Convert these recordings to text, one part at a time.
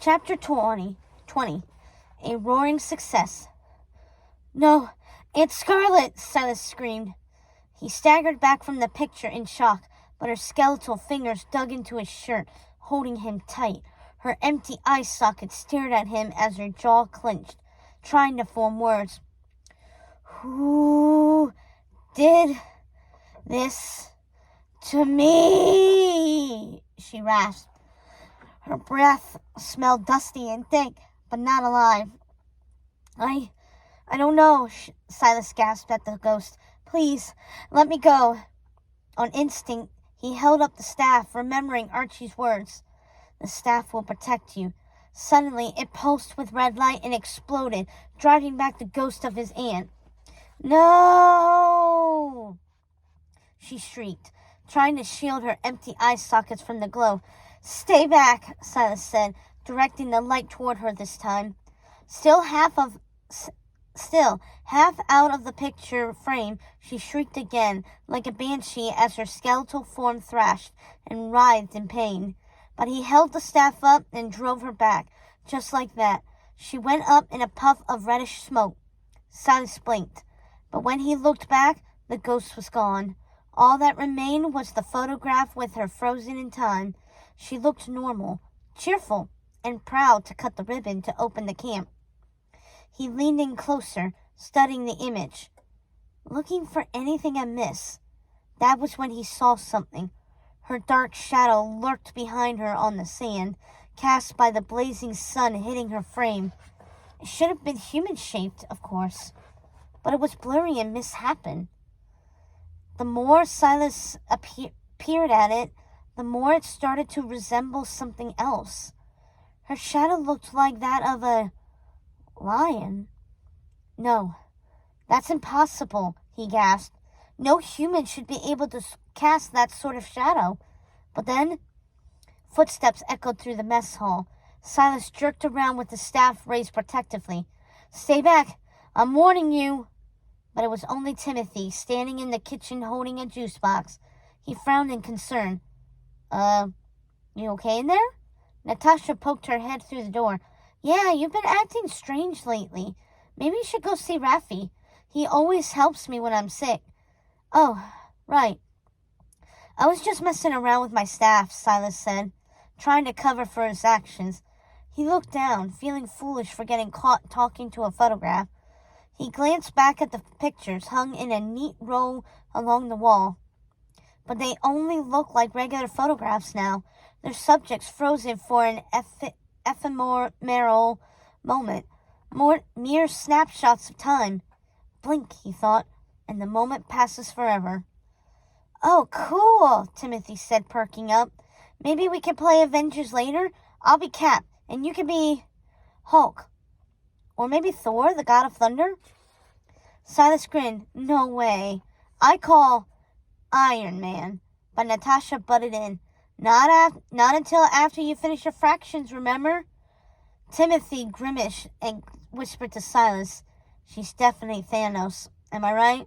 Chapter 20. A roaring success. No, Aunt Scarlet, Silas screamed. He staggered back from the picture in shock, but her skeletal fingers dug into his shirt, holding him tight. Her empty eye sockets stared at him as her jaw clenched, trying to form words. Who did this to me? She rasped. Her breath smelled dusty and thick, but not alive. I don't know, Silas gasped at the ghost. Please, let me go. On instinct, he held up the staff, remembering Archie's words. The staff will protect you. Suddenly, it pulsed with red light and exploded, driving back the ghost of his aunt. No! She shrieked, trying to shield her empty eye sockets from the glow. Stay back, Silas said, directing the light toward her this time. Still half out of the picture frame, she shrieked again, like a banshee as her skeletal form thrashed and writhed in pain. But he held the staff up and drove her back, just like that. She went up in a puff of reddish smoke. Silas blinked, but when he looked back, the ghost was gone. All that remained was the photograph with her frozen in time. She looked normal, cheerful, and proud to cut the ribbon to open the camp. He leaned in closer, studying the image, looking for anything amiss. That was when he saw something. Her dark shadow lurked behind her on the sand, cast by the blazing sun hitting her frame. It should have been human-shaped, of course, but it was blurry and misshapen. The more Silas peered at it, the more it started to resemble something else. Her shadow looked like that of a lion. No, that's impossible, he gasped. No human should be able to cast that sort of shadow. But then, footsteps echoed through the mess hall. Silas jerked around with the staff raised protectively. Stay back, I'm warning you. But it was only Timothy, standing in the kitchen holding a juice box. He frowned in concern. You okay in there? Natasha poked her head through the door. Yeah, you've been acting strange lately. Maybe you should go see Raffi. He always helps me when I'm sick. Oh, right. I was just messing around with my staff, Silas said, trying to cover for his actions. He looked down, feeling foolish for getting caught talking to a photograph. He glanced back at the pictures hung in a neat row along the wall. But they only look like regular photographs now, their subjects frozen for an ephemeral moment, mere snapshots of time. Blink, he thought, and the moment passes forever. Oh, cool, Timothy said, perking up. Maybe we can play Avengers later? I'll be Cap, and you can be Hulk. Or maybe Thor, the god of thunder? Silas grinned. No way. I call Iron Man. But Natasha butted in. Not until after you finish your fractions, remember? Timothy grimaced and whispered to Silas. She's definitely Thanos. Am I right?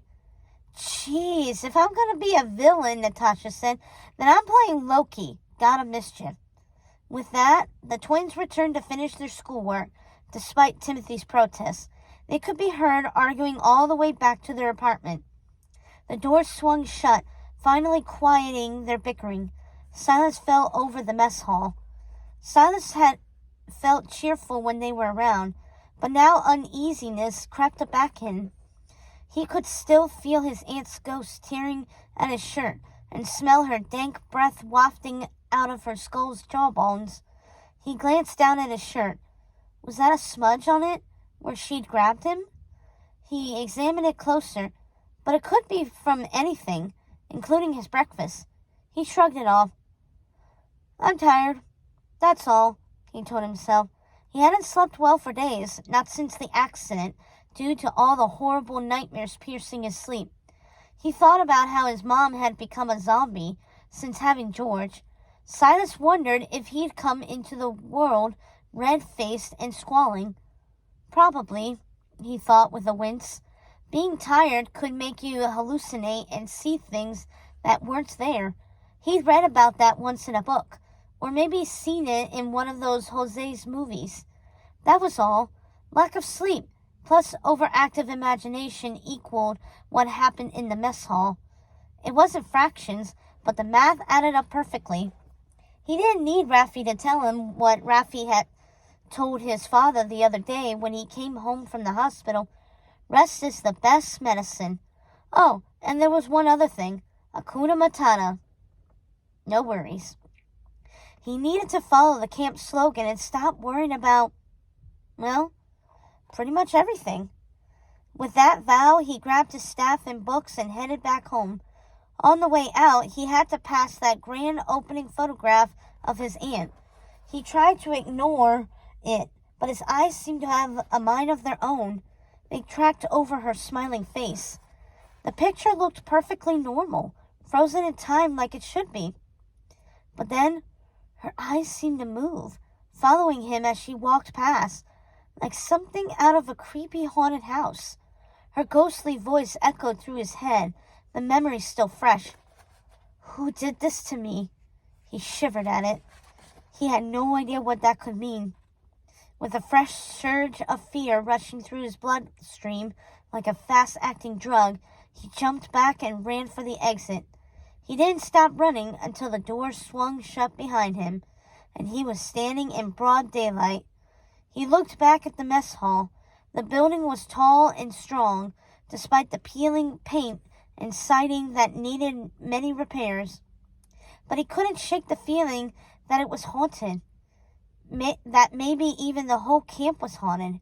Jeez, if I'm going to be a villain, Natasha said, then I'm playing Loki, god of mischief. With that, the twins returned to finish their schoolwork, despite Timothy's protests. They could be heard arguing all the way back to their apartment. The door swung shut, finally quieting their bickering. Silas fell over the mess hall. Silas had felt cheerful when they were around, but now uneasiness crept back in. He could still feel his aunt's ghost tearing at his shirt and smell her dank breath wafting out of her skull's jawbones. He glanced down at his shirt. Was that a smudge on it, where she'd grabbed him? He examined it closer, but it could be from anything, including his breakfast. He shrugged it off. I'm tired. That's all, he told himself. He hadn't slept well for days, not since the accident, due to all the horrible nightmares piercing his sleep. He thought about how his mom had become a zombie since having George. Silas wondered if he'd come into the world red-faced and squalling. Probably, he thought with a wince. Being tired could make you hallucinate and see things that weren't there. He'd read about that once in a book. Or maybe seen it in one of those Jose's movies. That was all. Lack of sleep, plus overactive imagination equaled what happened in the mess hall. It wasn't fractions, but the math added up perfectly. He didn't need Raffi to tell him what Raffi had told his father the other day when he came home from the hospital. Rest is the best medicine. Oh, and there was one other thing. Hakuna Matata. No worries. He needed to follow the camp slogan and stop worrying about, well, pretty much everything. With that vow, he grabbed his staff and books and headed back home. On the way out, he had to pass that grand opening photograph of his aunt. He tried to ignore it, but his eyes seemed to have a mind of their own. They tracked over her smiling face. The picture looked perfectly normal, frozen in time like it should be. But then, her eyes seemed to move, following him as she walked past, like something out of a creepy haunted house. Her ghostly voice echoed through his head, the memory still fresh. Who did this to me? He shivered at it. He had no idea what that could mean. With a fresh surge of fear rushing through his bloodstream like a fast-acting drug, he jumped back and ran for the exit. He didn't stop running until the door swung shut behind him, and he was standing in broad daylight. He looked back at the mess hall. The building was tall and strong, despite the peeling paint and siding that needed many repairs. But he couldn't shake the feeling that it was haunted. That maybe even the whole camp was haunted.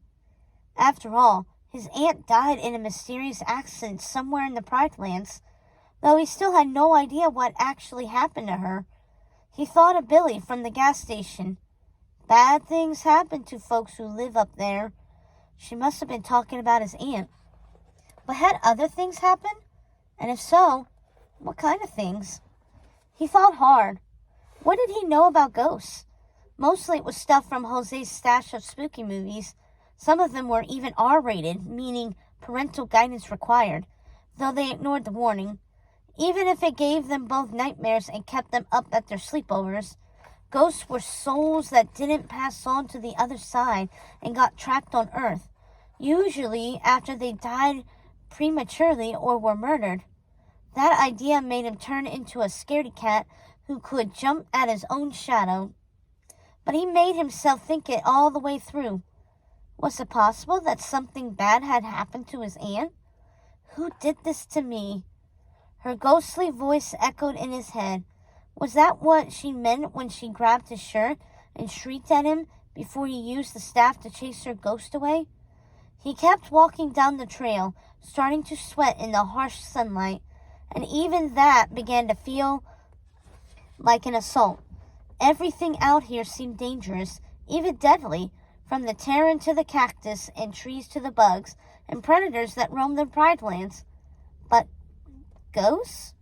After all, his aunt died in a mysterious accident somewhere in the Pride Lands, though he still had no idea what actually happened to her. He thought of Billy from the gas station. Bad things happen to folks who live up there. She must have been talking about his aunt. But had other things happened? And if so, what kind of things? He thought hard. What did he know about ghosts? Mostly it was stuff from Jose's stash of spooky movies. Some of them were even R-rated, meaning parental guidance required, though they ignored the warning. Even if it gave them both nightmares and kept them up at their sleepovers. Ghosts were souls that didn't pass on to the other side and got trapped on Earth, usually after they died prematurely or were murdered. That idea made him turn into a scaredy cat who could jump at his own shadow. But he made himself think it all the way through. Was it possible that something bad had happened to his aunt? Who did this to me? Her ghostly voice echoed in his head. Was that what she meant when she grabbed his shirt and shrieked at him before he used the staff to chase her ghost away? He kept walking down the trail, starting to sweat in the harsh sunlight, and even that began to feel like an assault. Everything out here seemed dangerous, even deadly, from the terran to the cactus and trees to the bugs and predators that roamed the Pride Lands. But ghosts?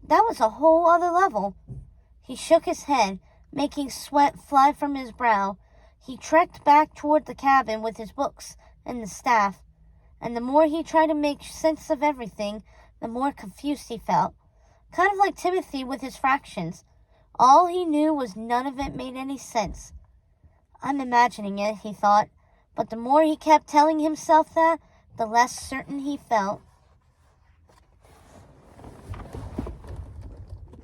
That was a whole other level. He shook his head, making sweat fly from his brow. He trekked back toward the cabin with his books and the staff, and the more he tried to make sense of everything, the more confused he felt. Kind of like Timothy with his fractions. All he knew was none of it made any sense. I'm imagining it, he thought, but the more he kept telling himself that, the less certain he felt.